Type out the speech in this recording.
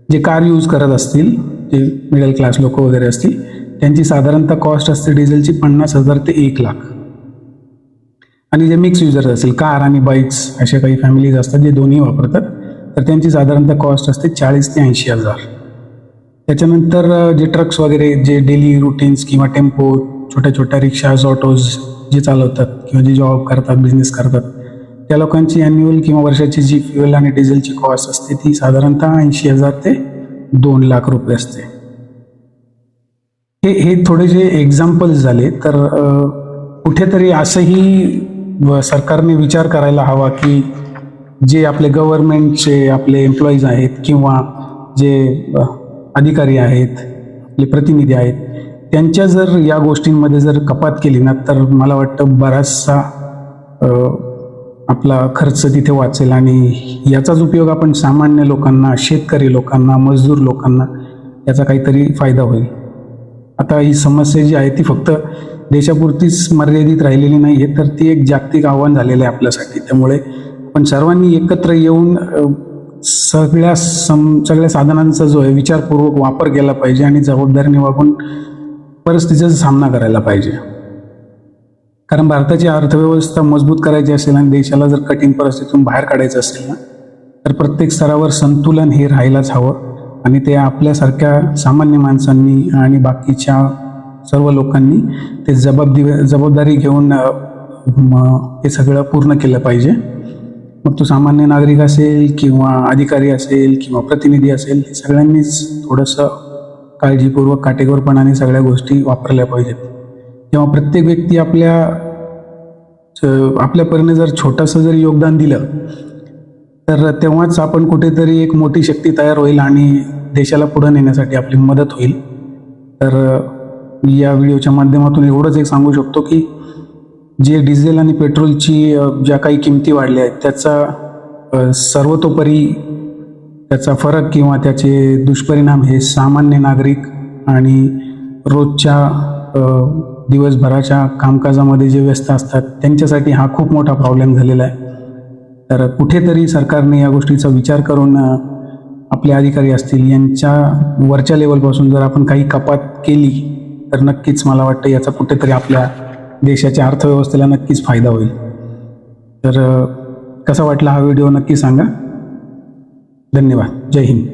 जे car use करत असतील, जे मिडल क्लास लोक वगैरे असतील, त्यांची साधारणतः कॉस्ट असते डिझेलची 50,000 ते 1,00,000. आणि जे मिक्स युजर्स असतील, कार आणि बाईक्स अशा काही फॅमिलीज असतात जे दोन्ही वापरतात, तर त्यांची साधारणतः कॉस्ट असते 40,000 ते 80,000. त्याच्यानंतर जे ट्रक्स वगैरे, जे डेली रुटीन्स किंवा टेम्पो, छोट्या छोट्या रिक्षाज, ऑटोज जे चालवतात किंवा जे जॉब करतात, बिझनेस करतात, त्या लोकांची ॲन्युअल किंवा वर्षाची जी फ्युएल आणि डिझेलची कॉस्ट असते ती साधारणतः 80,000 ते 2,00,000 रुपये असते. हे थोडेसे एक्झाम्पल्स झाले. तर कुठेतरी असंही सरकारने विचार करायला हवा की जे आपले गव्हर्नमेंटचे आपले एम्प्लॉईज आहेत किंवा जे अधिकारी आहेत, आपले प्रतिनिधी आहेत, त्यांच्या जर या गोष्टींमध्ये जर कपात केली ना, तर मला वाटतं बराचसा आपला खर्च तिथे वाचेल आणि याचाच उपयोग आपण सामान्य लोकांना, शेतकरी लोकांना, मजदूर लोकांना याचा काहीतरी फायदा होईल. आता ही समस्या जी आहे ती फक्त देशापुरतीच मर्यादित राहिलेली नाही आहे, तर ती एक जागतिक आव्हान झालेलं आहे आपल्यासाठी. त्यामुळे आपण सर्वांनी एकत्र येऊन सगळ्या साधनांचा जो आहे विचारपूर्वक वापर केला पाहिजे आणि जबाबदारीने वागून परिस्थितीचा सामना करायला पाहिजे. कारण भारताची अर्थव्यवस्था मजबूत करायची असेल आणि देशाला जर कठीण परिस्थितीतून बाहेर काढायचं असेल ना, तर प्रत्येक स्तरावर संतुलन हे राहायलाच हवं आणि ते आपल्यासारख्या सामान्य माणसांनी आणि बाकीच्या सर्व लोकांनी ते जबाबदारी घेऊन हे सगळं पूर्ण केलं पाहिजे. मग तो सामान्य नागरिक असेल किंवा अधिकारी असेल किंवा प्रतिनिधी असेल, सगळ्यांनीच थोडंसं काळजीपूर्वक, काटेकोरपणाने सगळ्या गोष्टी वापरल्या पाहिजेत. तेव्हा प्रत्येक व्यक्ती आपल्या परीने जर छोटंसं जरी योगदान दिलं, तर तेव्हाच आपण कुठेतरी एक मोठी शक्ती तयार होईल आणि देशाला पुढे नेण्यासाठी आपली मदत होईल. तर या व्हिडिओच्या माध्यमातून एवढंच एक सांगू शकतो की जे डिझेल आणि पेट्रोलची ज्या काही किमती वाढल्या आहेत, त्याचा सर्वतोपरी त्याचा फरक किंवा त्याचे दुष्परिणाम हे सामान्य नागरिक आणि रोजच्या दिवसभराच्या कामकाजामध्ये जे व्यस्त असतात त्यांच्यासाठी हा खूप मोठा प्रॉब्लेम झालेला आहे. तर कुठेतरी सरकारने या गोष्टीचा विचार करून आपले अधिकारी असतील यांच्या वरच्या लेवलपासून जर आपण काही कपात केली तर नक्कीच मला वाटतं याचा कुठेतरी आपल्या देशाच्या अर्थव्यवस्थेला नक्कीच फायदा होईल. तर कसा वाटला हा व्हिडिओ नक्की सांगा. धन्यवाद. जय हिंद.